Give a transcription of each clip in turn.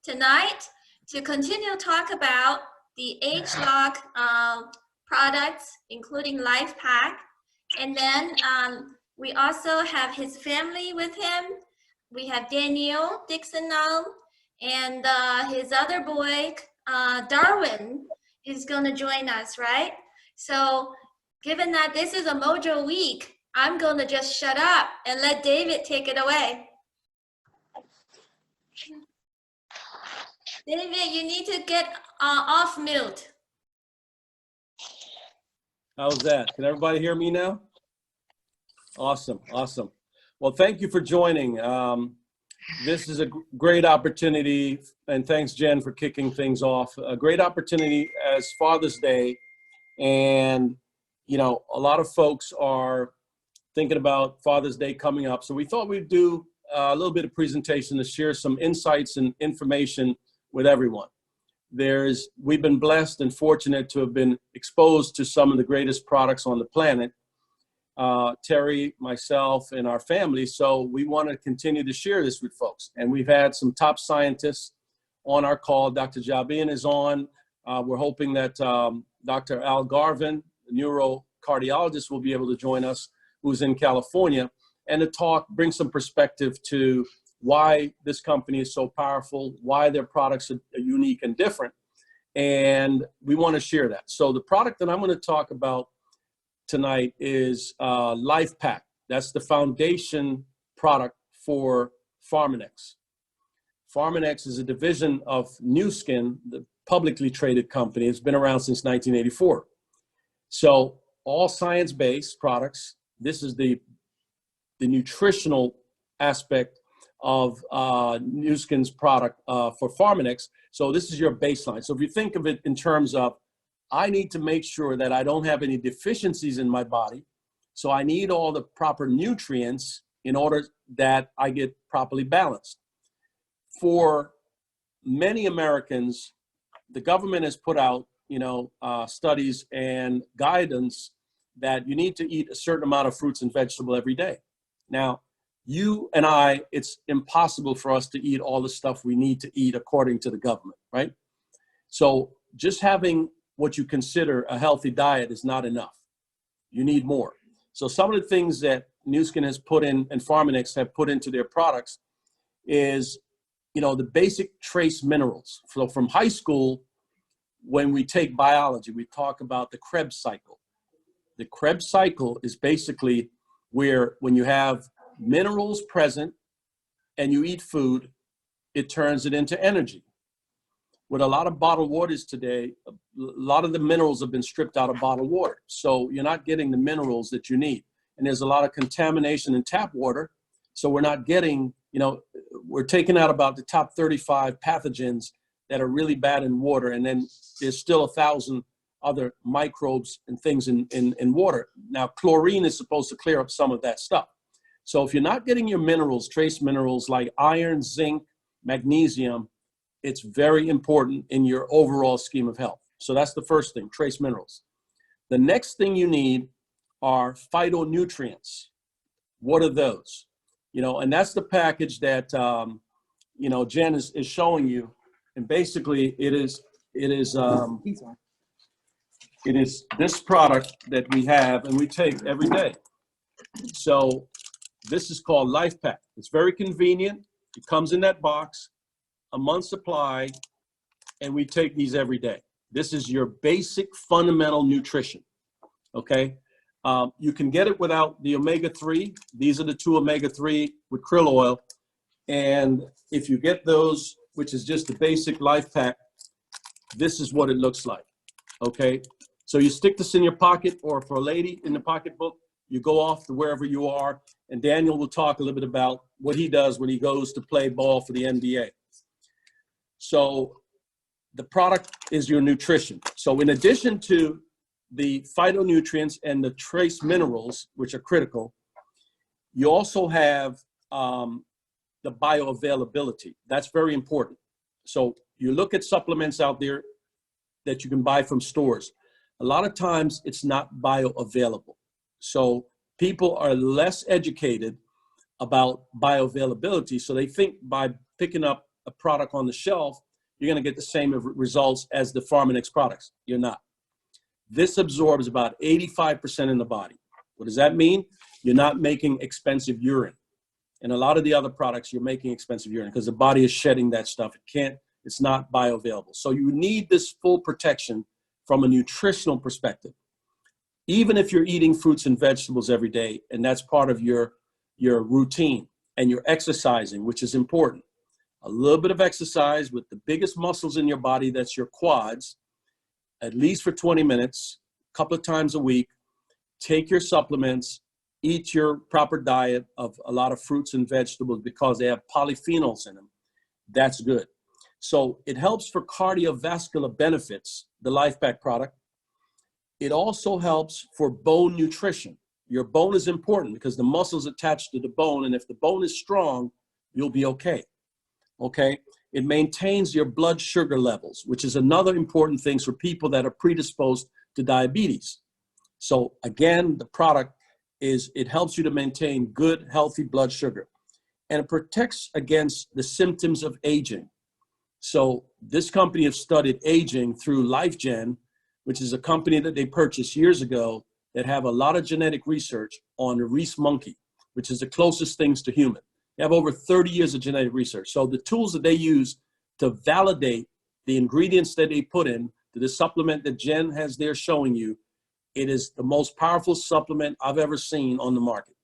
tonight to continue to talk about the ageLOC products, including LifePak. And then we also have his family with him. We have Daniel Dixon now, and his other boy, Darwin, is going to join us, right? So given that this is a Mojo week, I'm going to just shut up and let David take it away. David, you need to get off mute. How's that? Can everybody hear me now? Awesome, awesome. Well, thank you for joining. This is a great opportunity, and thanks, Jen, for kicking things off. A great opportunity as Father's Day, and you know, a lot of folks are thinking about Father's Day coming up, so we thought we'd do a little bit of presentation to share some insights and information with everyone. We've been blessed and fortunate to have been exposed to some of the greatest products on the planet, Terry, myself, and our family. So we want to continue to share this with folks. And we've had some top scientists on our call. Dr. Jabian is on. We're hoping that Dr. Al Garvin, the neurocardiologist, will be able to join us, who's in California, and to bring some perspective to why this company is so powerful, why their products are unique and different. And we want to share that. So the product that I'm going to talk about tonight is LifePak. That's the foundation product for Pharmanex. Pharmanex is a division of Nu Skin, the publicly traded company. It's been around since 1984. So all science-based products. This is the nutritional aspect of Nu Skin's product for Pharmanex. So this is your baseline. So if you think of it in terms of, I need to make sure that I don't have any deficiencies in my body. So I need all the proper nutrients in order that I get properly balanced. For many Americans, the government has put out, studies and guidance that you need to eat a certain amount of fruits and vegetables every day. Now, you and I, it's impossible for us to eat all the stuff we need to eat according to the government, right? So just having what you consider a healthy diet is not enough. You need more. So some of the things that Nu Skin has put in and Pharmanex have put into their products is, the basic trace minerals. So from high school, when we take biology, we talk about the Krebs cycle. The Krebs cycle is basically where when you have minerals present and you eat food, it turns it into energy. With a lot of bottled waters today, a lot of the minerals have been stripped out of bottled water. So you're not getting the minerals that you need. And there's a lot of contamination in tap water. So we're not getting, we're taking out about the top 35 pathogens that are really bad in water. And then there's still 1,000 other microbes and things in water. Now, chlorine is supposed to clear up some of that stuff. So if you're not getting your minerals, trace minerals like iron, zinc, magnesium, it's very important in your overall scheme of health. So that's the first thing, trace minerals. The next thing you need are phytonutrients. What are those? And that's the package that, Jen is showing you. And basically it is this product that we have and we take every day. So this is called LifePak. It's very convenient. It comes in that box, a month's supply, and we take these every day. This is your basic fundamental nutrition, okay? You can get it without the omega-3. These are the 2 omega-3 with krill oil. And if you get those, which is just the basic LifePak, this is what it looks like, okay? So you stick this in your pocket, or for a lady in the pocketbook, you go off to wherever you are, and Daniel will talk a little bit about what he does when he goes to play ball for the NBA. So the product is your nutrition. So in addition to the phytonutrients and the trace minerals, which are critical, you also have the bioavailability. That's very important. So you look at supplements out there that you can buy from stores. A lot of times it's not bioavailable. So people are less educated about bioavailability. So they think by picking up a product on the shelf, you're going to get the same results as the Pharmanex products. You're not. This absorbs about 85% in the body. What does that mean? You're not making expensive urine. And a lot of the other products, you're making expensive urine because the body is shedding that stuff. It's not bioavailable. So you need this full protection from a nutritional perspective. Even if you're eating fruits and vegetables every day, and that's part of your routine, and you're exercising, which is important. A little bit of exercise with the biggest muscles in your body, that's your quads, at least for 20 minutes, a couple of times a week. Take your supplements, eat your proper diet of a lot of fruits and vegetables because they have polyphenols in them. That's good. So it helps for cardiovascular benefits, the LifePak product. It also helps for bone nutrition. Your bone is important because the muscles attached to the bone, and if the bone is strong, you'll be okay. Okay? It maintains your blood sugar levels, which is another important thing for people that are predisposed to diabetes. So again, the product it helps you to maintain good, healthy blood sugar. And it protects against the symptoms of aging. So this company has studied aging through LifeGen, which is a company that they purchased years ago that have a lot of genetic research on the Reese monkey, which is the closest things to human. They have over 30 years of genetic research. So the tools that they use to validate the ingredients that they put in to the supplement that Jen has there showing you, it is the most powerful supplement I've ever seen on the market.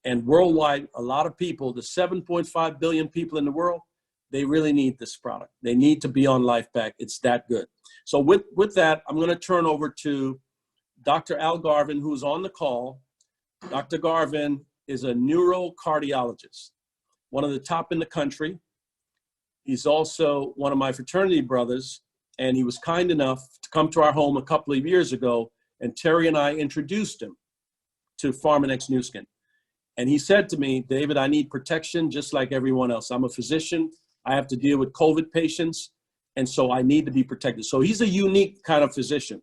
And worldwide, a lot of people, the 7.5 billion people in the world, they really need this product. They need to be on LifePak. It's that good. So with that, I'm going to turn over to Dr. Al Garvin, who's on the call. Dr. Garvin is a neurocardiologist, one of the top in the country. He's also one of my fraternity brothers, and he was kind enough to come to our home a couple of years ago, and Terry and I introduced him to Pharmanex Nu Skin. And he said to me, David, I need protection just like everyone else. I'm a physician. I have to deal with COVID patients, and so I need to be protected. So he's a unique kind of physician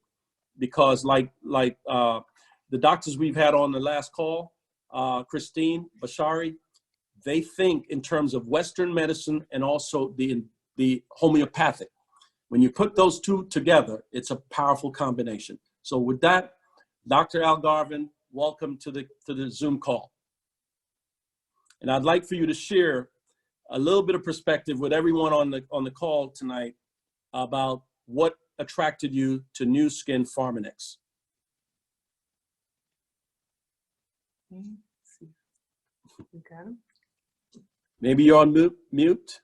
because like the doctors we've had on the last call, Christine Bashari, they think in terms of Western medicine and also the homeopathic. When you put those two together, it's a powerful combination. So with that, Dr. Al Garvin, welcome to the Zoom call. And I'd like for you to share a little bit of perspective with everyone on the call tonight about what attracted you to Nu Skin Pharmanex. Maybe you're on mute.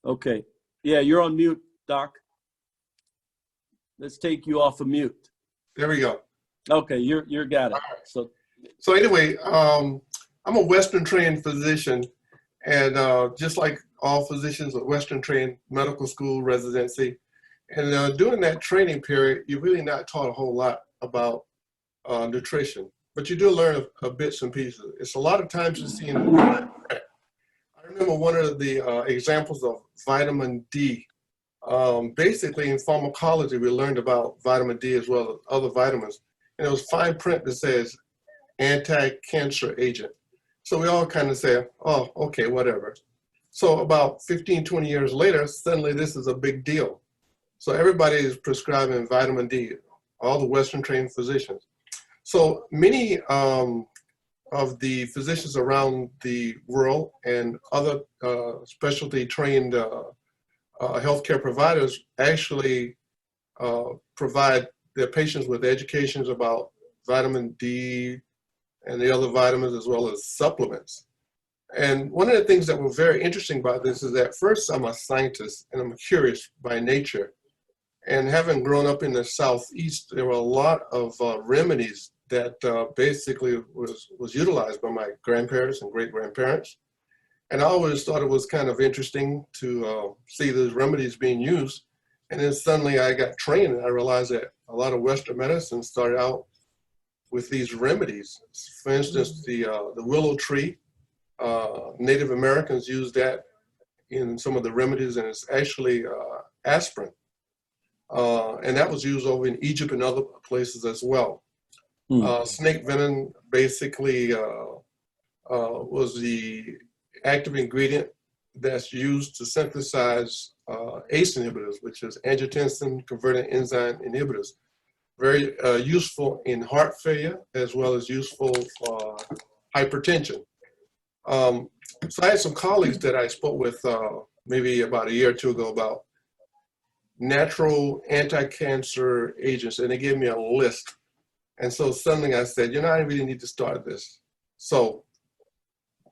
Okay. Yeah, you're on mute, Doc. Let's take you off of mute. There we go. Okay, you're got it. Right. So anyway, I'm a Western trained physician, and just like all physicians, a Western trained medical school residency. And during that training period, you're really not taught a whole lot about nutrition, but you do learn a bits and pieces. It's a lot of times you see. I remember one of the examples of vitamin D. Basically, in pharmacology, we learned about vitamin D as well as other vitamins, and it was fine print that says anti-cancer agent. So we all kind of say, oh, okay, whatever. So about 15, 20 years later, suddenly this is a big deal. So everybody is prescribing vitamin D, all the Western trained physicians. So many of the physicians around the world and other specialty trained healthcare providers actually provide their patients with educations about vitamin D and the other vitamins as well as supplements. And one of the things that was very interesting about this is that first I'm a scientist and I'm curious by nature. And having grown up in the Southeast, there were a lot of remedies that basically was utilized by my grandparents and great-grandparents. And I always thought it was kind of interesting to see those remedies being used. And then suddenly I got trained and I realized that a lot of Western medicine started out with these remedies. For instance, the willow tree, Native Americans used that in some of the remedies, and it's actually aspirin. And that was used over in Egypt and other places as well. Snake venom basically was the active ingredient that's used to synthesize ACE inhibitors, which is angiotensin converting enzyme inhibitors. Very useful in heart failure as well as useful for hypertension. So I had some colleagues that I spoke with maybe about a year or two ago about natural anti-cancer agents, and they gave me a list. And so suddenly I said, I really need to start this. So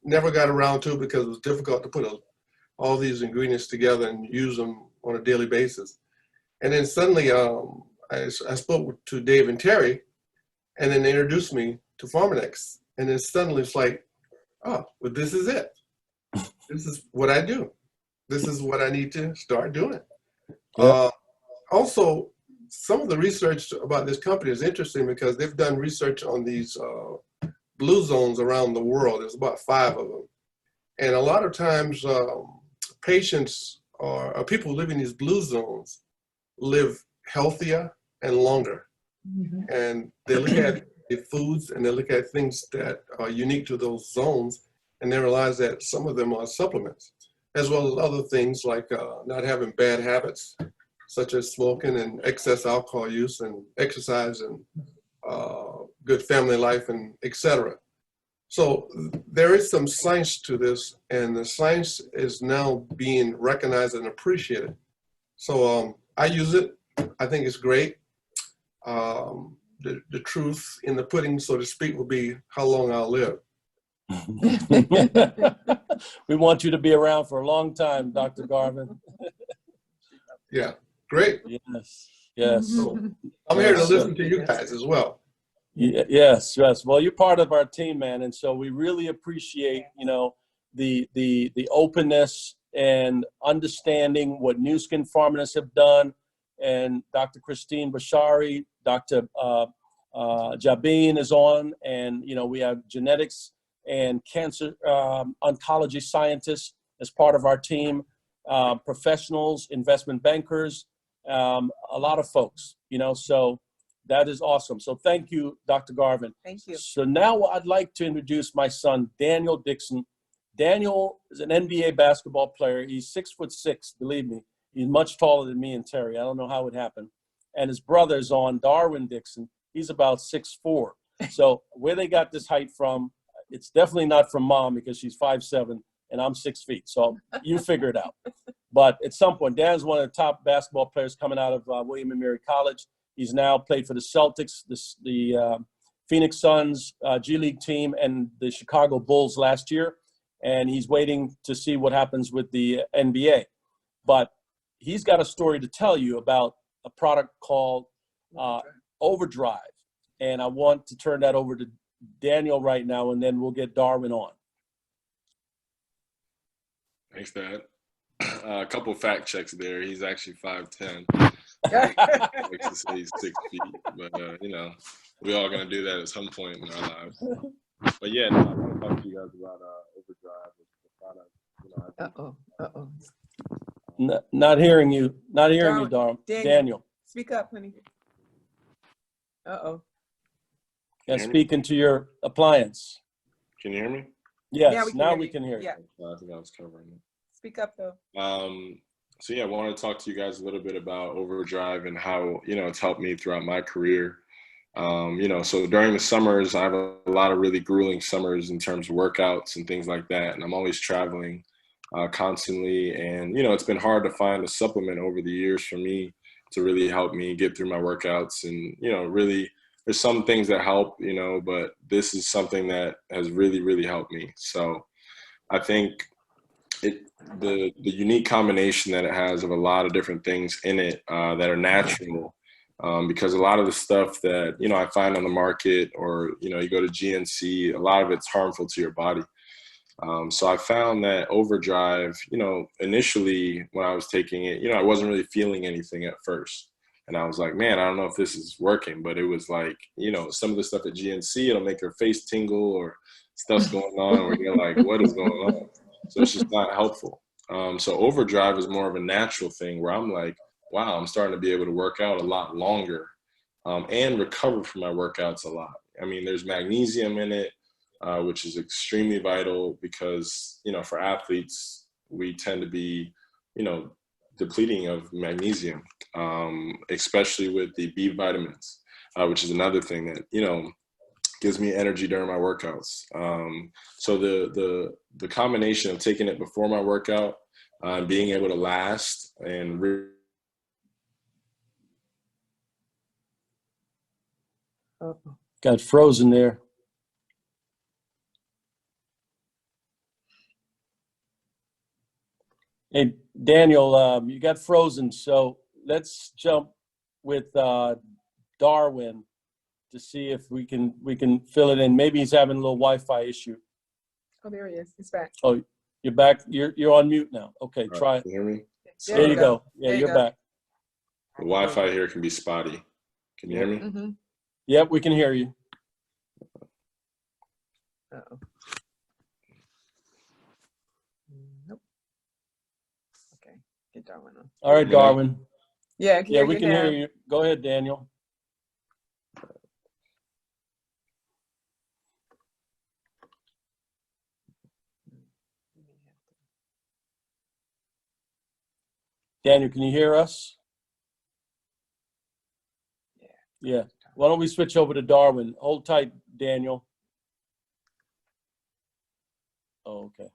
never got around to it because it was difficult to put all these ingredients together and use them on a daily basis. And then suddenly I spoke to Dave and Terry, and then they introduced me to Pharmanex. And then suddenly it's like, oh, well, this is it. This is what I do. This is what I need to start doing. Yep. Also, some of the research about this company is interesting because they've done research on these blue zones around the world. There's about 5 of them. And a lot of times patients or people living in these blue zones live healthier and longer. Mm-hmm. And they look at the foods and they look at things that are unique to those zones, and they realize that some of them are supplements, as well as other things like not having bad habits, such as smoking and excess alcohol use and exercise and good family life and etc. So there is some science to this, and the science is now being recognized and appreciated. So I use it. I think it's great. The truth in the pudding, so to speak, will be how long I'll live. We want you to be around for a long time, Dr. Garvin. Yeah, great. Yes, yes. So I'm here to listen to you guys as well. Yes, yes. Well, you're part of our team, man, and so we really appreciate, the openness and understanding what Nu Skin Pharmacists have done, and Dr. Christine Bashari, Dr. Jabin is on, and we have genetics and cancer oncology scientists as part of our team, professionals, investment bankers, a lot of folks, so that is awesome. So thank you, Dr. Garvin. Thank you. So now I'd like to introduce my son, Daniel Dixon. Daniel is an NBA basketball player. He's 6'6", believe me. He's much taller than me and Terry. I don't know how it happened. And his brother is on, Darwin Dixon. He's about 6'4". So where they got this height from, it's definitely not from mom because she's 5'7" and I'm 6 feet. So you figure it out. But at some point, Dan's one of the top basketball players coming out of William & Mary College. He's now played for the Celtics, the Phoenix Suns G League team, and the Chicago Bulls last year. And he's waiting to see what happens with the NBA. But he's got a story to tell you about a product called Overdrive. And I want to turn that over to Daniel right now, and then we'll get Darwin on. Thanks, Dad. A couple fact checks there. He's actually 5'10". Likes to say he's 6 feet, but we're all gonna do that at some point in our lives. But yeah, I want to talk to you guys about Overdrive, the product. Not hearing you. Not hearing you, Daniel. Speak up, honey. Yeah, speak into your appliance. Can you hear me? Yes, now we can hear you. Yeah. I think I was covering it. Speak up, though. So yeah, I wanted to talk to you guys a little bit about Overdrive and how, it's helped me throughout my career. So during the summers, I have a lot of really grueling summers in terms of workouts and things like that. And I'm always traveling constantly. And, it's been hard to find a supplement over the years for me to really help me get through my workouts. And, really, there's some things that help, but this is something that has really, really helped me. So I think the unique combination that it has of a lot of different things in it that are natural, because a lot of the stuff that, I find on the market or, you go to GNC, a lot of it's harmful to your body. So I found that Overdrive, initially when I was taking it, I wasn't really feeling anything at first. And I was like, man, I don't know if this is working, but it was like, some of the stuff at GNC, it'll make your face tingle or stuff's going on where you're like, what is going on? So it's just not helpful. So Overdrive is more of a natural thing where I'm like, wow, I'm starting to be able to work out a lot longer and recover from my workouts a lot. I mean, there's magnesium in it. which is extremely vital because, you know, for athletes, we tend to be, you know, depleting of magnesium, especially with the B vitamins, which is another thing that, you know, gives me energy during my workouts. So the combination of taking it before my workout, being able to last and Got frozen there. Hey, Daniel, you got frozen, so let's jump with Darwin to see if we can fill it in. Maybe he's having a little Wi-Fi issue. Oh, there he is. He's back. Oh, you're back. You're on mute now. Okay, All try right, it. can you hear me? There you go. Yeah, There you you're go. back. The Wi-Fi here can be spotty. Can you hear me? Mm-hmm. Yep, we can hear you. Uh-oh. Nope. Okay, get Darwin on. All right, Darwin. Yeah, I can Yeah, hear we you can now. hear you. Go ahead, Daniel. Daniel, can you hear us? Yeah. Why don't we switch over to Darwin? Hold tight, Daniel. Oh, okay.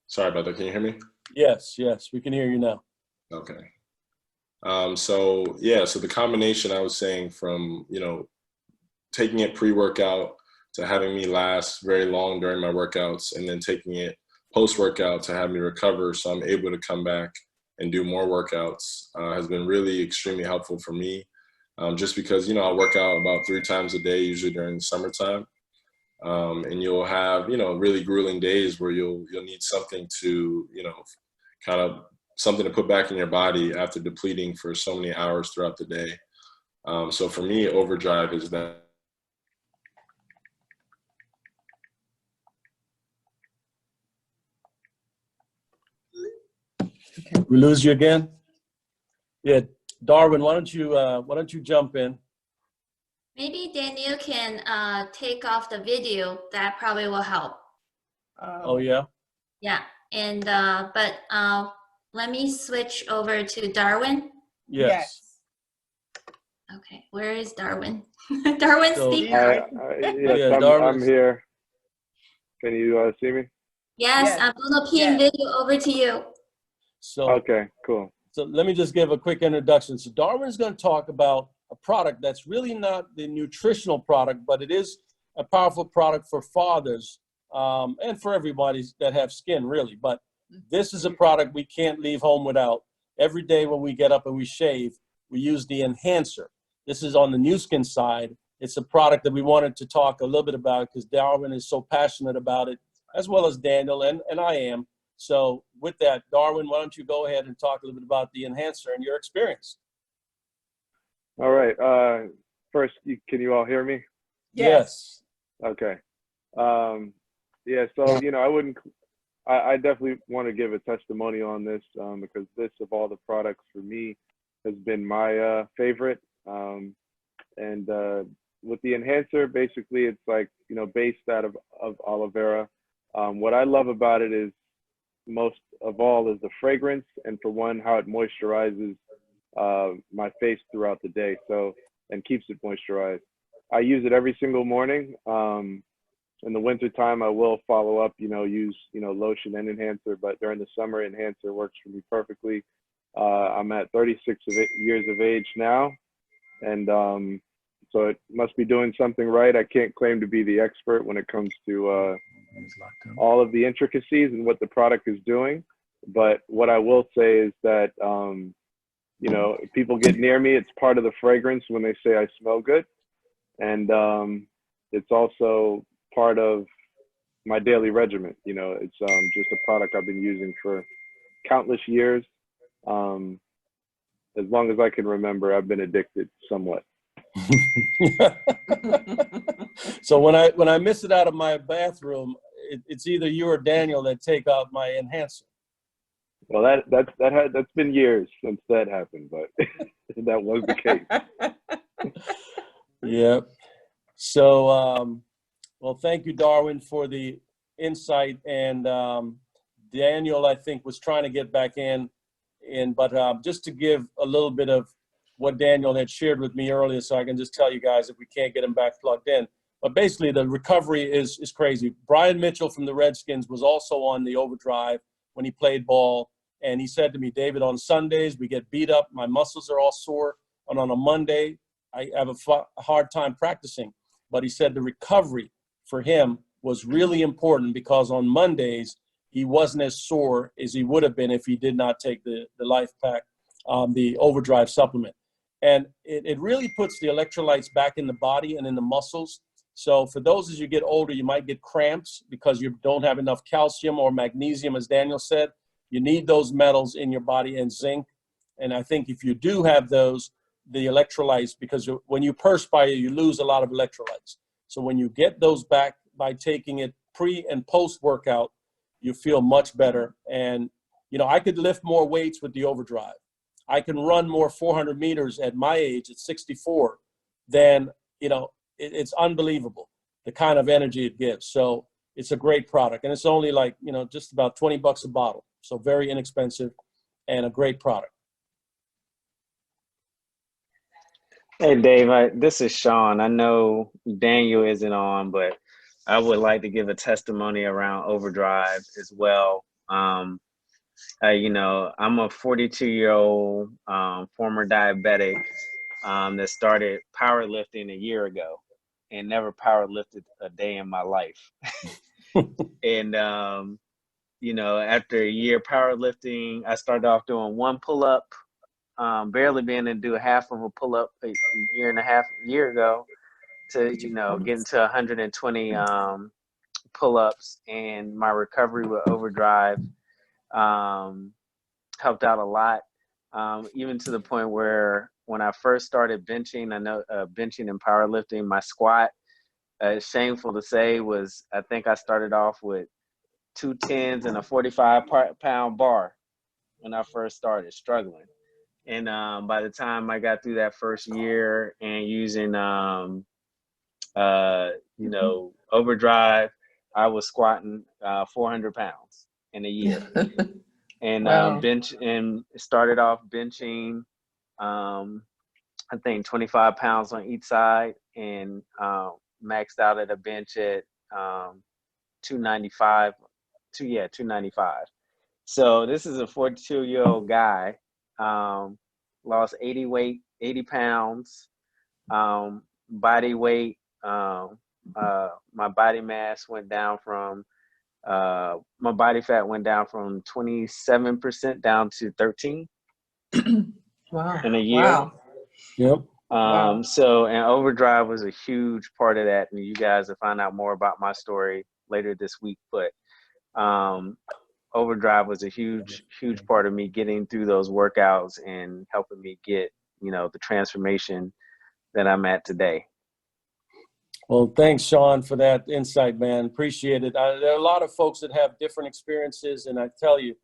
Sorry about that. Can you hear me? Yes, we can hear you now. Okay. So yeah, so the combination I was saying from, you know, taking it pre-workout to having me last very long during my workouts, and then taking it post-workout to have me recover so I'm able to come back and do more workouts has been really extremely helpful for me. Just because, you know, I work out about 3 times a day, usually during the summertime. And you'll have, you know, really grueling days where you'll need something to, you know, kind of something to put back in your body after depleting for so many hours throughout the day. So for me, Overdrive is that. We lose you again? Yeah, Darwin, why don't you jump in? Maybe Daniel can take off the video. That probably will help. Oh yeah. Yeah, and but let me switch over to Darwin. Yes. Okay, where is Darwin? Darwin, So- speak. Yeah. Yes, Yeah, I'm Darwin's- here. Can you see me? Yes, Yes. I'm gonna pin video over to you. So Okay, cool. So let me just give a quick introduction. So Darwin's going to talk about a product that's really not the nutritional product, but it is a powerful product for fathers and for everybody that have skin, really. But this is a product we can't leave home without. Every day when we get up and we shave, we use the enhancer. This is on the Nu Skin side. It's a product that we wanted to talk a little bit about because Darwin is so passionate about it, as well as Daniel, and I am. So with that, Darwin, why don't you go ahead and talk a little bit about the enhancer and your experience? All right. First, can you all hear me? Yes. Okay. Yeah. So I definitely want to give a testimonial on this because this, of all the products for me, has been my favorite. And with the enhancer, basically, it's like, you know, based out of aloe vera. What I love about it is, most of all, is the fragrance, and for one, how it moisturizes my face throughout the day, and keeps it moisturized. I use it every single morning. In the winter time, I will follow up, use lotion and enhancer, but during the summer, enhancer works for me perfectly. I'm at 36 years of age now, and so it must be doing something right. I can't claim to be the expert when it comes to all of the intricacies and what the product is doing. But what I will say is that, if people get near me, it's part of the fragrance when they say I smell good. And it's also part of my daily regimen. It's just a product I've been using for countless years. As long as I can remember, I've been addicted somewhat. So when I miss it out of my bathroom, it's either you or Daniel that take out my enhancer. Well, that's been years since that happened, but that was the case. Yeah. So, well, thank you, Darwin, for the insight. And Daniel, I think, was trying to get back in. But just to give a little bit of what Daniel had shared with me earlier, so I can just tell you guys if we can't get him back plugged in. But basically, the recovery is crazy. Brian Mitchell from the Redskins was also on the Overdrive when he played ball. And he said to me, David, on Sundays, we get beat up. My muscles are all sore. And on a Monday, I have a hard time practicing. But he said the recovery for him was really important because on Mondays, he wasn't as sore as he would have been if he did not take the Life Pack, the Overdrive supplement. And it really puts the electrolytes back in the body and in the muscles. So for those as you get older, you might get cramps because you don't have enough calcium or magnesium, as Daniel said. You need those metals in your body and zinc. And I think if you do have those, the electrolytes, because when you perspire, you lose a lot of electrolytes. So when you get those back by taking it pre and post workout, you feel much better. And, you know, I could lift more weights with the Overdrive. I can run more 400 meters at my age at 64 than, you know, it's unbelievable the kind of energy it gives. So it's a great product. And it's only like, you know, just about $20 a bottle. So very inexpensive and a great product. Hey, Dave, this is Sean. I know Daniel isn't on, but I would like to give a testimony around Overdrive as well. You know, I'm a 42-year-old former diabetic that started powerlifting a year ago and never powerlifted a day in my life. And, you know, after a year powerlifting, I started off doing one pull-up, barely being able to do half of a pull-up a year ago to, you know, getting to 120 pull-ups. And my recovery with Overdrive helped out a lot, even to the point where when I first started benching, I know benching and powerlifting, my squat, shameful to say, was I think I started off with 2 10s and a 45-pound bar when I first started struggling. And by the time I got through that first year and using, you know, Overdrive, I was squatting 400 pounds in a year. And Wow. started off benching, I think 25 pounds on each side, and maxed out at a bench at 295. 295. So this is a 42-year-old guy, lost 80 pounds, body weight. My body mass went down from, my body fat went down from 27% down to 13 Wow. in a year. Wow. Yep. Wow. So, and Overdrive was a huge part of that. And you guys will find out more about my story later this week. But Overdrive was a huge part of me getting through those workouts and helping me get, you know, the transformation that I'm at today. Well, thanks, Sean, for that insight, man. Appreciate it. There are a lot of folks that have different experiences, and I tell you,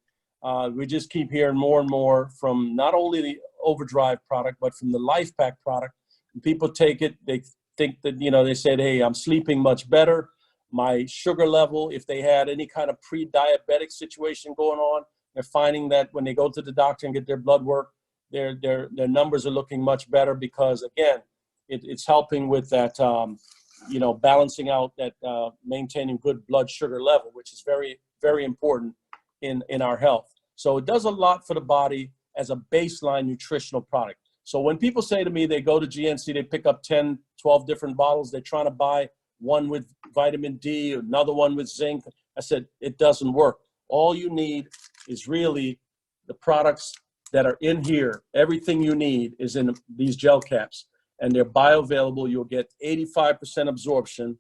we just keep hearing more and more from not only the Overdrive product, but from the Life Pack product. And people take it, they think that, you know, they said, hey, I'm sleeping much better. My sugar level, if they had any kind of pre-diabetic situation going on, they're finding that when they go to the doctor and get their blood work, their numbers are looking much better because, again, it's helping with that, you know, balancing out that, maintaining good blood sugar level, which is very, very important in our health. So it does a lot for the body as a baseline nutritional product. So when people say to me, they go to GNC, they pick up 10, 12 different bottles, they're trying to buy one with vitamin D, another one with zinc. I said, it doesn't work. All you need is really the products that are in here. Everything you need is in these gel caps, and they're bioavailable. You'll get 85% absorption,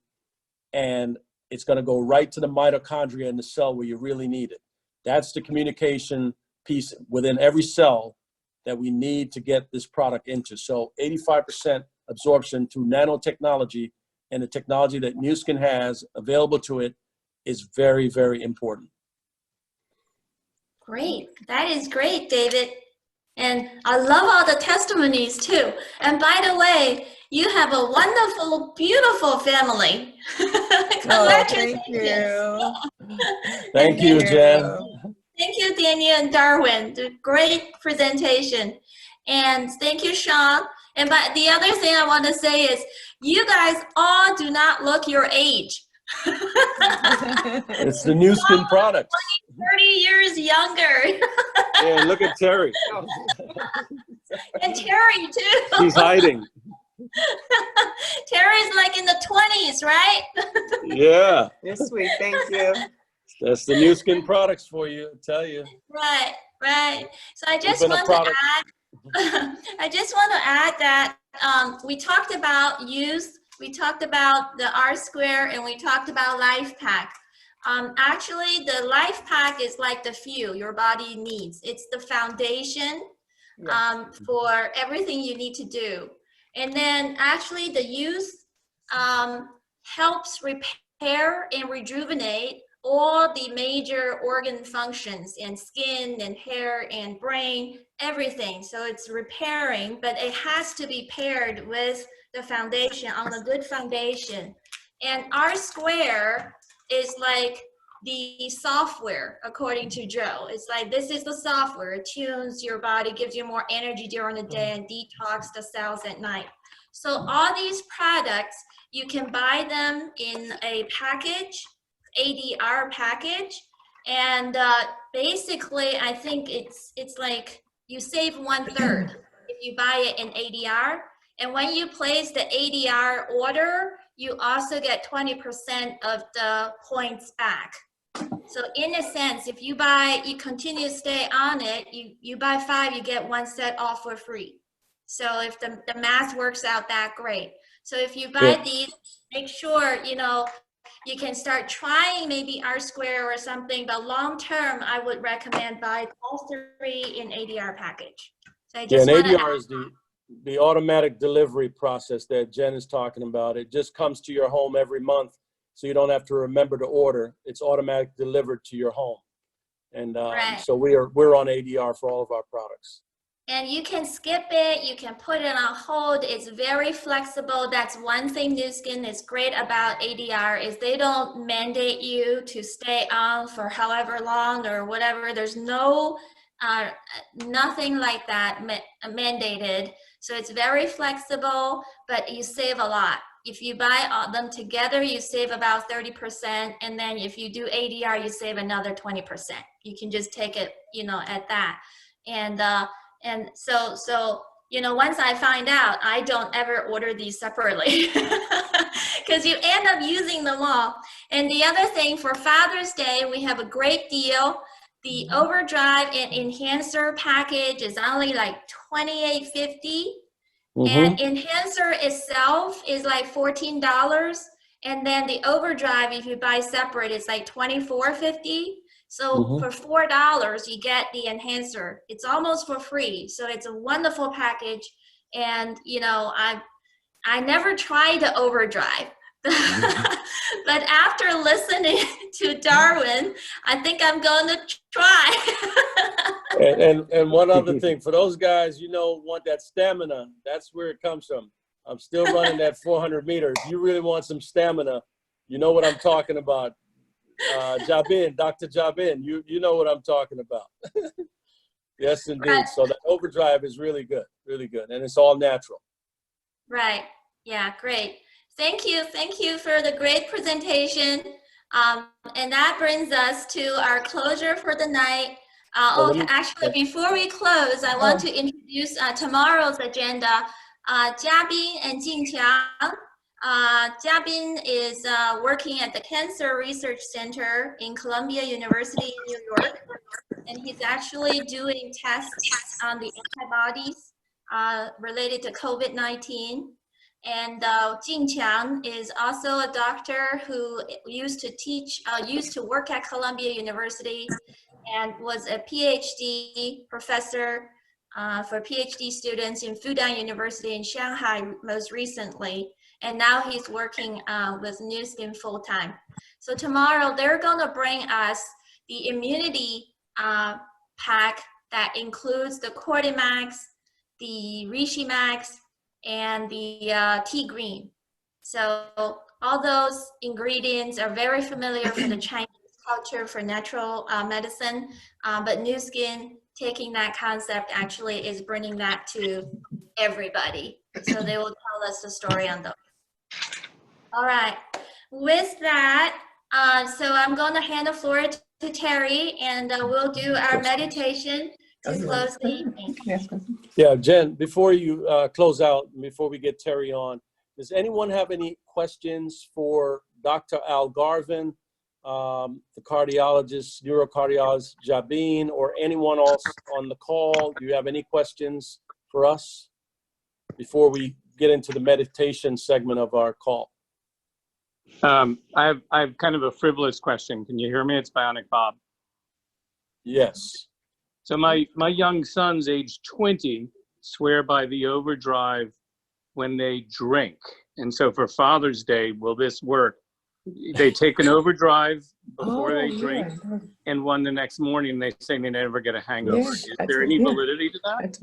and it's going to go right to the mitochondria in the cell where you really need it. That's the communication piece within every cell that we need to get this product into. So 85% absorption through nanotechnology, and the technology that Nu Skin has available to it is very, very important. Great. That is great, David. And I love all the testimonies too. And by the way, You have a wonderful, beautiful family. Oh, Congratulations. thank you. Thank you, Jen. Thank you, Daniel and Darwin. The great presentation. And thank you, Sean. And but the other thing I want to say is, you guys all do not look your age. It's the new skin products. 30 years younger. Yeah, look at Terry. And Terry, too. She's hiding. Terry's like in the 20s, right? Yeah, You're sweet. Thank you. that's the new skin products for you, I tell you. Right, right. So I just Been a want product. to add, I just want to add that we talked about use, we talked about the R Square, and we talked about Life Pack. Actually, the Life Pack is like the fuel your body needs. It's the foundation for everything you need to do. And then actually the use helps repair and rejuvenate all the major organ functions and skin and hair and brain, everything. So it's repairing, but it has to be paired with the foundation, on a good foundation. And R Square is like the software, according to Joe. It's like, this is the software. It tunes your body, gives you more energy during the day, and detox the cells at night. So all these products, you can buy them in a package, ADR package, and basically I think it's like you save 1/3 if you buy it in ADR. And when you place the ADR order, you also get 20% of the points back. So in a sense, if you buy, you continue to stay on it, you buy 5, you get 1 set off for free. So if the math works out that great. So if you buy these, make sure, you know, you can start trying maybe R Square or something, but long term, I would recommend buy all 3 in ADR package. So I just and wanna ADR is the automatic delivery process that Jen is talking about. It just comes to your home every month, so you don't have to remember to order. It's automatic delivered to your home. And Right. so we're on ADR for all of our products. And you can skip it, you can put it on hold. It's very flexible. That's one thing Nu Skin is great about ADR, is they don't mandate you to stay on for however long or whatever. There's no, nothing like that mandated. So it's very flexible, but you save a lot. If you buy all them together, you save about 30%. And then if you do ADR, you save another 20%. You can just take it, you know, at that. And so, you know, once I find out, I don't ever order these separately because you end up using them all. And the other thing, for Father's Day, we have a great deal. The Overdrive and Enhancer package is only like $28.50. And Enhancer itself is like $14. And then the Overdrive, if you buy separate, it's like $24.50. So for $4, you get the Enhancer. It's almost for free. So it's a wonderful package. And, you know, I never tried the Overdrive. But after listening to Darwin, I think I'm going to try. and one other thing, for those guys, you know, want that stamina, that's where it comes from. I'm still running that 400 meters. If you really want some stamina, you know what I'm talking about. Jabin, Dr. Jabin, you know what I'm talking about. Yes, indeed. Right. So the Overdrive is really good, and it's all natural. Right. Yeah, great. Thank you for the great presentation. And that brings us to our closure for the night. Actually, before we close, I want to introduce tomorrow's agenda. Jiabin and Jingqiang. Jiabin is working at the Cancer Research Center in Columbia University in New York, and he's actually doing tests on the antibodies related to COVID-19. And Jingqiang is also a doctor who used to work at Columbia University and was a PhD professor for PhD students in Fudan University in Shanghai most recently. And now he's working with Nu Skin full-time. So tomorrow they're gonna bring us the immunity pack that includes the Cordymax, the Rishi Max, and the tea green. So all those ingredients are very familiar for the Chinese culture for natural medicine, but Nu Skin taking that concept actually is bringing that to everybody. So they will tell us the story on those. All right, with that, so I'm going to hand the floor to Terry, and we'll do our meditation to close the evening. Yeah, Jen, before you close out, before we get Terry on, does anyone have any questions for Dr. Al Garvin, the cardiologist, neurocardiologist Jabin, or anyone else on the call? Do you have any questions for us before we get into the meditation segment of our call? I have kind of a frivolous question. Can you hear me? It's Bionic Bob. Yes. So my young sons, age 20, swear by the overdrive when they drink. And so for Father's Day, will this work? They take an overdrive before they drink, and one the next morning they say they never get a hangover. Yeah, Is there any validity to that?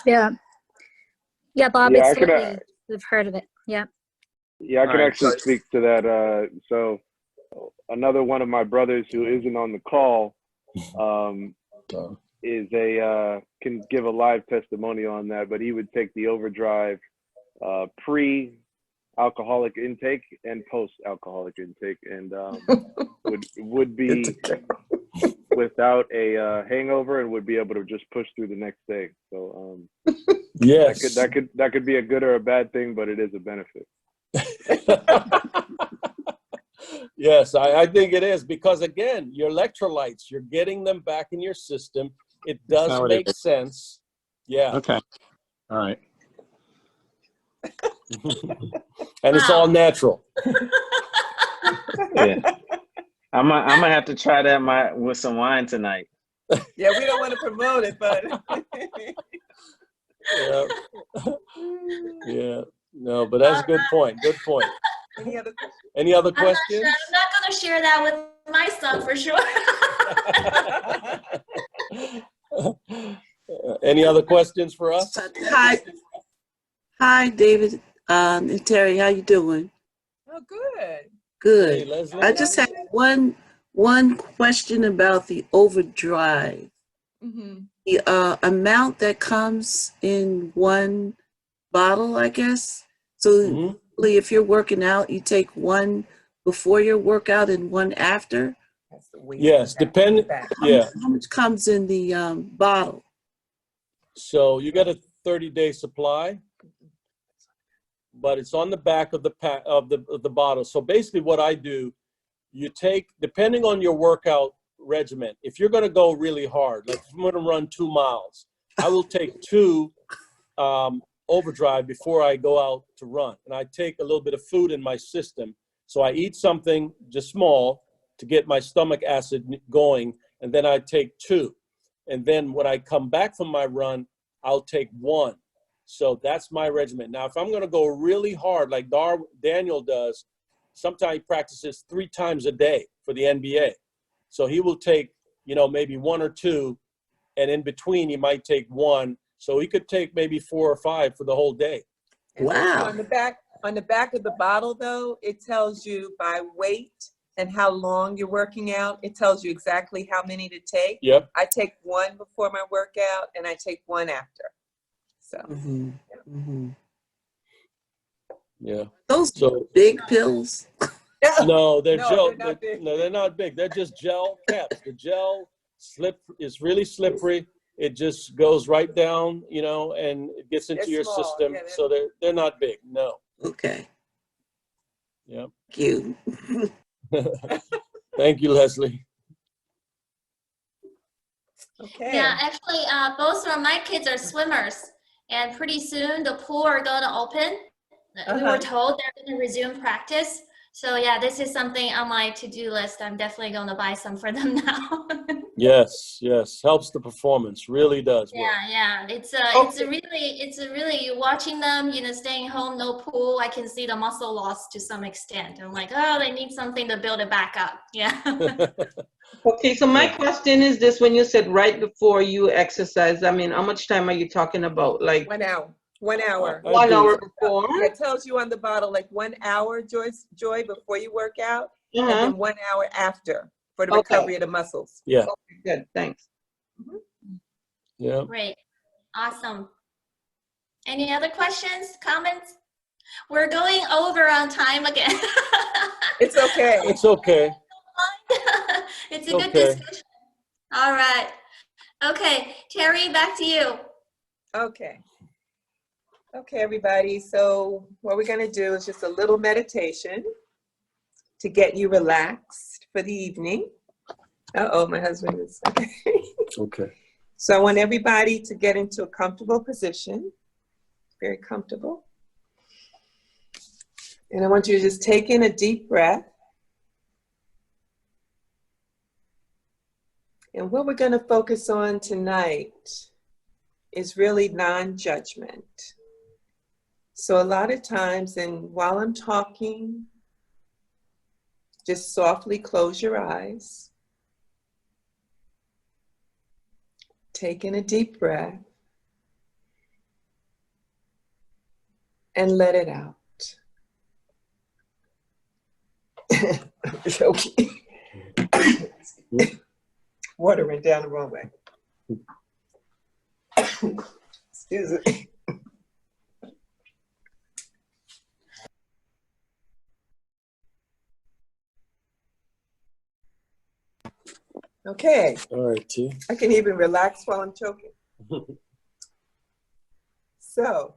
Yeah, Bob, Yeah, absolutely. We've heard of it. Yeah. Yeah, I can All right. actually speak to that. So another one of my brothers who isn't on the call is can give a live testimony on that, but he would take the overdrive pre-alcoholic intake and post-alcoholic intake, and would be without a hangover and would be able to just push through the next day. So Yes. that could be a good or a bad thing, but it is a benefit. Yes, I think it is, because again, your electrolytes, you're getting them back in your system. It does not what it make is. sense. Yeah. Okay. All right. And it's all natural. Yeah. I'm gonna have to try that with some wine tonight. Yeah, we don't want to promote it, but Yeah. Yeah. No, but that's a good point. Good point. any other questions? Any other I'm not questions? sure- I'm not going to share that with my son for sure. Any other questions for us? Hi, David and Terry. How you doing? Oh, good. Hey, Good. Leslie. I just have one question about the overdrive. Mm-hmm. The amount that comes in one bottle, I guess. So Mhm. if you're working out, you take one before your workout and one after. That's the way Yes, depending. Yeah. How much comes in the bottle? So you got a 30-day supply, but it's on the back of the of the bottle. So basically what I do, you take, depending on your workout regimen, if you're going to go really hard, like if I'm going to run 2 miles, I will take 2 overdrive before I go out to run. And I take a little bit of food in my system. So I eat something just small to get my stomach acid going, and then I take 2. And then when I come back from my run, I'll take 1. So that's my regimen. Now, if I'm going to go really hard, like Daniel does, sometimes he practices 3 times a day for the NBA. So he will take, maybe 1 or 2, and in between he might take 1. So he could take maybe 4 or 5 for the whole day. And Wow. On the back of the bottle, though, it tells you by weight and how long you're working out. It tells you exactly how many to take. Yep. I take 1 before my workout, and I take 1 after. So Mhm, mhm. Yeah. Those So big pills. no, they're No, gel. they're not big. No, they're not big. They're just gel caps. The gel is really slippery. It just goes right down, and it gets into They're your small. system. Yeah, So they're not big. No. Okay. Yeah. Thank you. Thank you, Leslie. okay. Yeah, actually, both of my kids are swimmers, and pretty soon the pool are going to open. We were told they're going to resume practice. So yeah, this is something on my to-do list. I'm definitely going to buy some for them now. Yes, helps the performance. Really does. Work. Yeah. It's a really watching them, staying home, no pool. I can see the muscle loss to some extent. I'm like, oh, they need something to build it back up. Yeah. Okay, so my question is this: when you said right before you exercise, I mean, how much time are you talking about? Like 1 hour. 1 hour. I 1 do. hour before? Yeah, it tells you on the bottle like 1 hour, Joy, before you work out, and Uh-huh. then 1 hour after for the Okay. recovery of the muscles. Yeah. Okay, good, thanks. Yeah. Great. Awesome. Any other questions, comments? We're going over on time again. It's okay. It's okay. It's a good Okay. discussion. All right. Okay, Terry, back to you. Okay. Okay, everybody. So what we're going to do is just a little meditation to get you relaxed for the evening. Uh-oh, my husband is okay. Okay. So I want everybody to get into a comfortable position, very comfortable. And I want you to just take in a deep breath. And what we're going to focus on tonight is really non-judgment. So a lot of times, and while I'm talking, just softly close your eyes. Take in a deep breath and let it out. Okay. Water went down the wrong way. Excuse me. Okay, All right, T. I can even relax while I'm choking. So,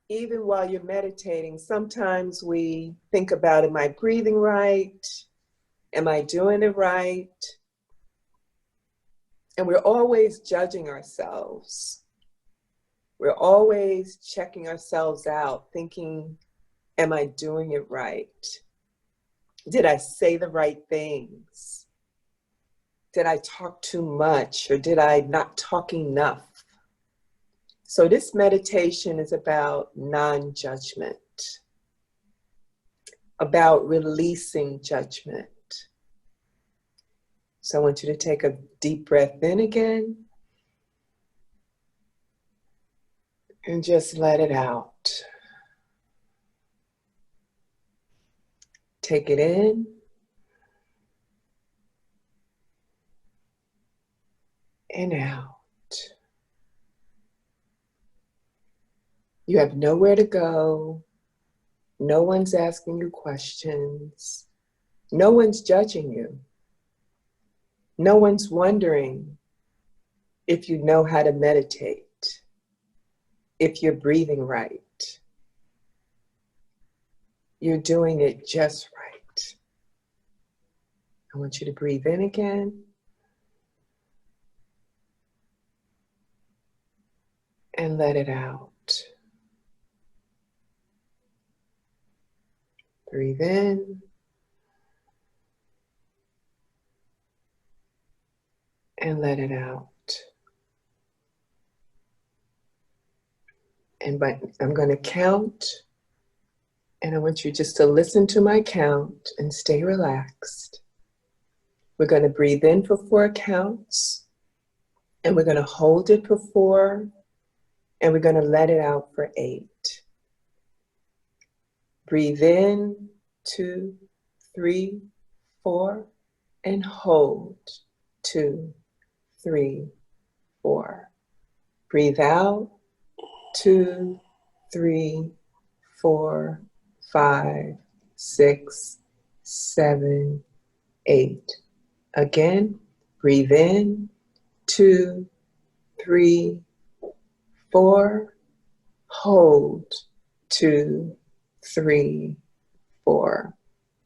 even while you're meditating, sometimes we think about, am I breathing right? Am I doing it right? And we're always judging ourselves. We're always checking ourselves out, thinking, am I doing it right? Did I say the right things? Did I talk too much, or did I not talk enough? So this meditation is about non-judgment, about releasing judgment. So I want you to take a deep breath in again and just let it out. Take it in. And out. You have nowhere to go. No one's asking you questions. No one's judging you. No one's wondering if you know how to meditate, if you're breathing right. You're doing it just right. I want you to breathe in again. And let it out. Breathe in. And let it out. And I'm going to count. And I want you just to listen to my count and stay relaxed. We're going to breathe in for 4 counts. And we're going to hold it for 4. And we're going to let it out for 8. Breathe in, 2, 3, 4, and hold, 2, 3, 4. Breathe out, 2, 3, 4, 5, 6, 7, 8. Again, breathe in, 2, 3, 4, hold, 2, 3, 4,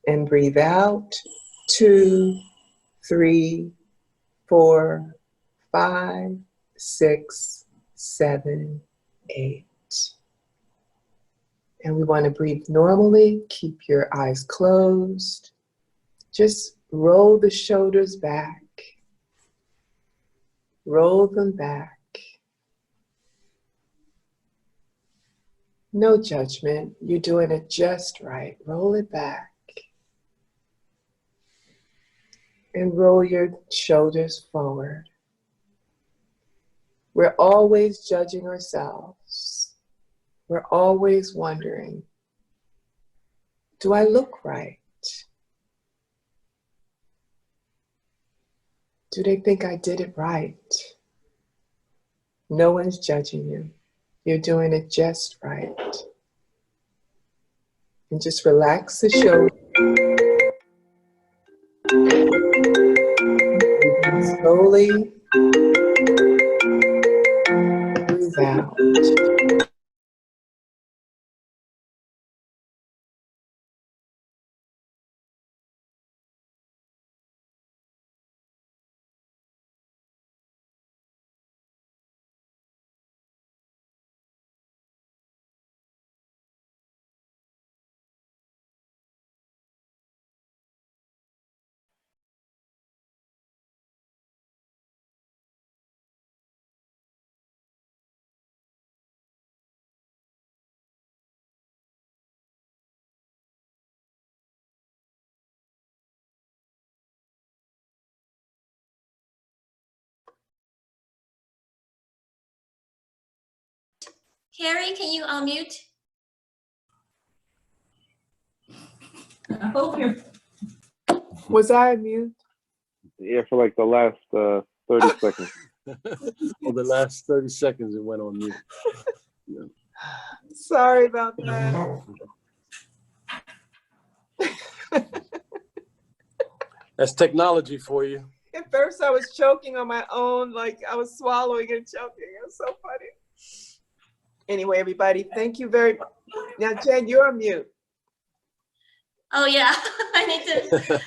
and breathe out, 2, 3, 4, 5, 6, 7, 8. And we want to breathe normally. Keep your eyes closed. Just roll the shoulders back. Roll them back. No judgment. You're doing it just right. Roll it back. And roll your shoulders forward. We're always judging ourselves. We're always wondering, do I look right? Do they think I did it right? No one's judging you. You're doing it just right. And just relax the shoulder. Slowly breathe out. Carrie, can you unmute? Was I mute? Yeah, for like the last 30 seconds. Well, the last 30 seconds it went on mute. Yeah. Sorry about that. That's technology for you. At first I was choking on my own, like I was swallowing and choking. It was so funny. Anyway, everybody, thank you very much. Now, Jen, you're on mute. Oh yeah, I need to.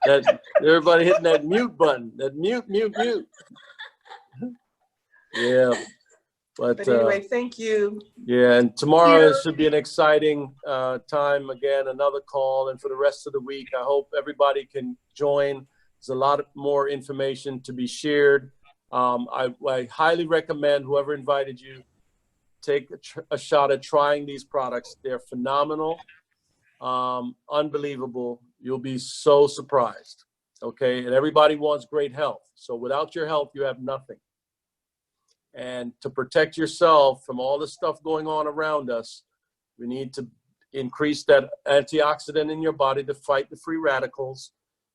That, everybody hitting that mute button. That mute. Yeah. But anyway, thank you. Yeah, and tomorrow should be an exciting time again, another call. And for the rest of the week, I hope everybody can join. There's a lot more information to be shared. I highly recommend whoever invited you take a shot at trying these products. They're phenomenal, unbelievable. You'll be so surprised, okay? And everybody wants great health. So without your health, you have nothing. And to protect yourself from all the stuff going on around us, we need to increase that antioxidant in your body to fight the free radicals.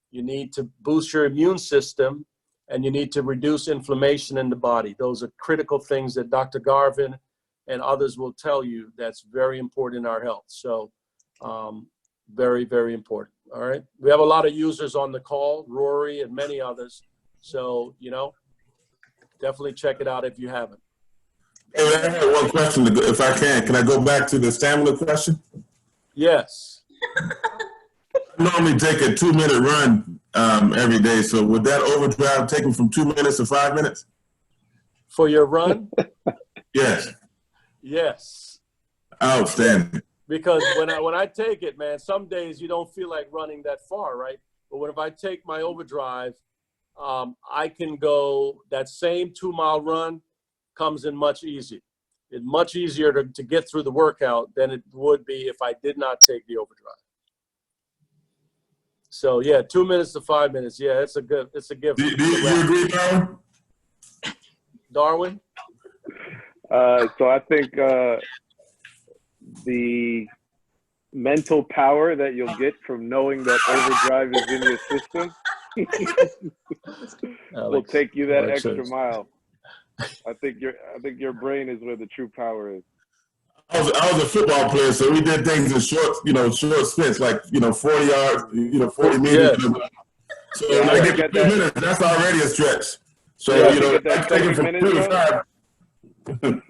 You need to boost your immune system, and you need to reduce inflammation in the body. Those are critical things that Dr. Garvin and others will tell you that's very important in our health. So very, very important. All right. We have a lot of users on the call, Rory and many others. So, you know, definitely check it out if you haven't. Hey, I have one question, if I can. Can I go back to the stamina question? Yes. I normally take a 2-minute run every day. So would that overdrive take me from 2 minutes to 5 minutes? For your run? Yes. Yes. Outstanding. Because when I take it, man, some days you don't feel like running that far, right? But if I take my overdrive, I can go, that same 2-mile run comes in much easier. It's much easier to get through the workout than it would be if I did not take the overdrive. So yeah, 2 minutes to 5 minutes. Yeah, it's a gift. Do you agree, Darwin? Darwin? So I think the mental power that you'll get from knowing that overdrive is in your system will take you that extra mile. I think your brain is where the true power is. I was a football player, so we did things in short stints, like 40 yards, 40 meters. Yeah. So when I get 2 minutes, that's already a stretch. So I take it from 2 to 5.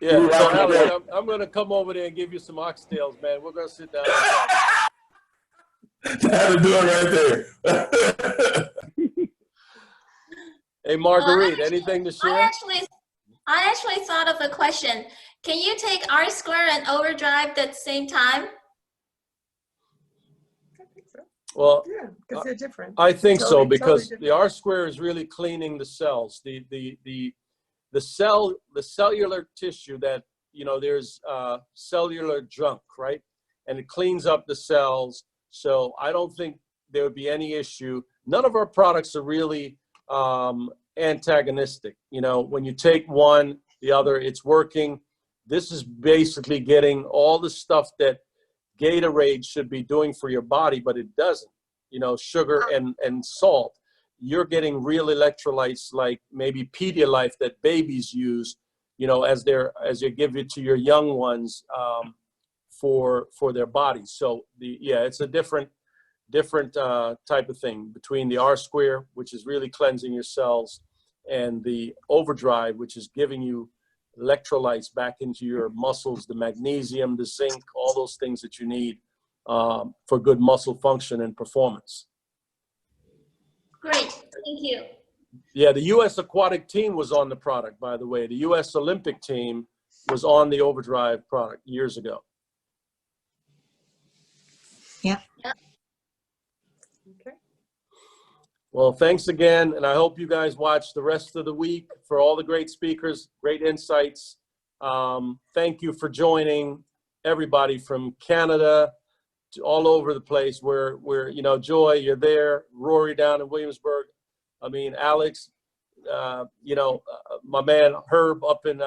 Yeah, so Alex, I'm going to come over there and give you some oxtails, man. We're going to sit down and talk. That'll do it right there. Hey, Marguerite, anything to share? I actually thought of a question. Can you take R-square and overdrive at the same time? I think so. Well, Yeah, because they're different. I think so, because totally the R-square is really cleaning the cells. The cellular tissue that, there's cellular junk, right? And it cleans up the cells. So I don't think there would be any issue. None of our products are really antagonistic. When you take one, the other, it's working this is basically getting all the stuff that Gatorade should be doing for your body, but it doesn't. You know, sugar and salt. You're getting real electrolytes like maybe Pedialyte that babies use, you know, as you give it to your young ones for their bodies. So it's a different type of thing between the R-Square, which is really cleansing your cells, and the Overdrive, which is giving you electrolytes back into your muscles, the magnesium, the zinc, all those things that you need for good muscle function and performance. Great, thank you. Yeah, the U.S. aquatic team was on the product, by the way. The U.S. Olympic team was on the Overdrive product years ago. Yeah. Okay. Well, thanks again, and I hope you guys watch the rest of the week for all the great speakers, great insights. Thank you for joining, everybody from Canada to all over the place. Where you know, Joy, you're there. Rory down in Williamsburg. I mean, Alex, you know, my man Herb up in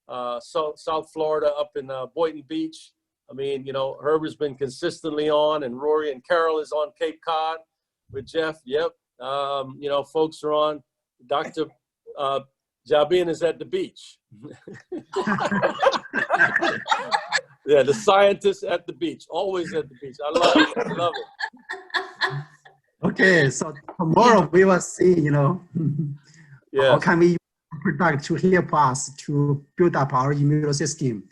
South Florida, up in Boynton Beach. I mean, you know, Herb has been consistently on, and Rory and Carol is on Cape Cod with Jeff. Yep. You know, folks are on. Dr. Jabin is at the beach. Yeah, the scientist at the beach, always at the beach. I love it. I love it. Okay, so tomorrow we will see, you know, how can we use the product to help us to build up our immune system,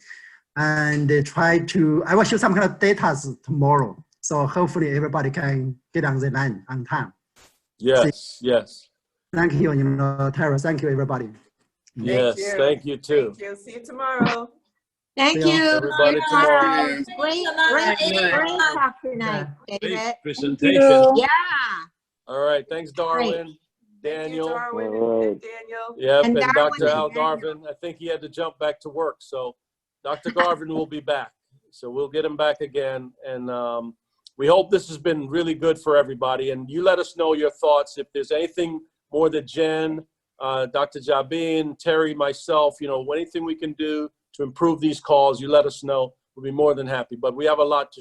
and I will show some kind of data tomorrow. So hopefully everybody can get on the line on time. Yes, yes. Thank you, you know, Tara. Thank you, everybody. Yes, thank you too. Thank you. See you tomorrow. Thank See you. everybody tomorrow. Great talk tonight, David. Presentation. Yeah. All right, thanks, Darwin. Daniel. Darwin All right. and Daniel. Yep, And and Darwin Dr. Al and Daniel. Garvin. I think he had to jump back to work, so Dr. Garvin will be back. So we'll get him back again, and we hope this has been really good for everybody. And you let us know your thoughts. If there's anything more that Jen, Dr. Jabin, Terry, myself, you know, anything we can do to improve these calls, you let us know. We'll be more than happy. But we have a lot to